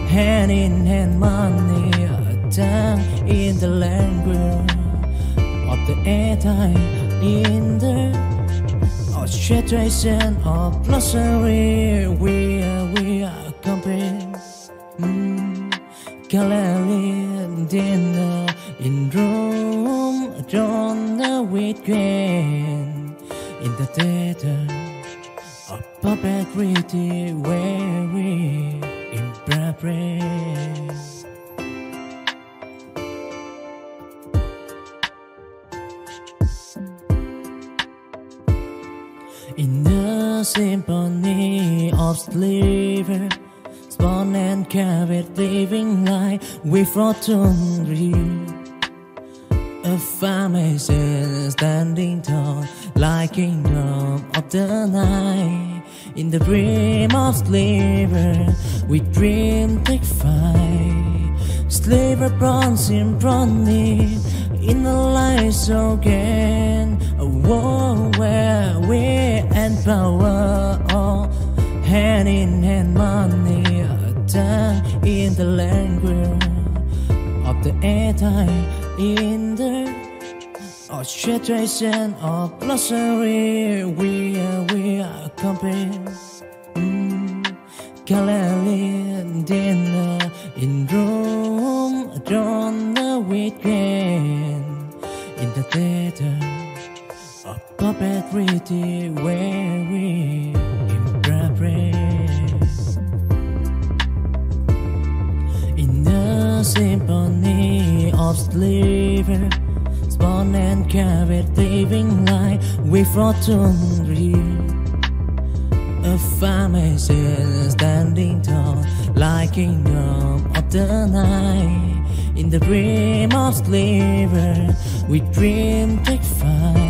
hand in hand, money down in the language of the airtime, in the situation of luxury. We are company. Gallery dinner in room, on the weekend, in the theater of puppetry where we impress. In the symphony of slavery, spawn and carrot living life with rotundry. A pharmacy standing tall like kingdom of the night. In the dream of slavery, we dream take fight. Slavery bronze symphony in the lights again, a world where we empower all, hand in hand, money down in the language of the airtime, in the situation of luxury. We are company. Gallery dinner in room, on the weekend, in the theater of puppetry where we impress. In the symphony of slavery, spawn and carrot living life with rotundry. A pharmacy standing tall like kingdom of the night. In the dream of slavery, we dream take fight.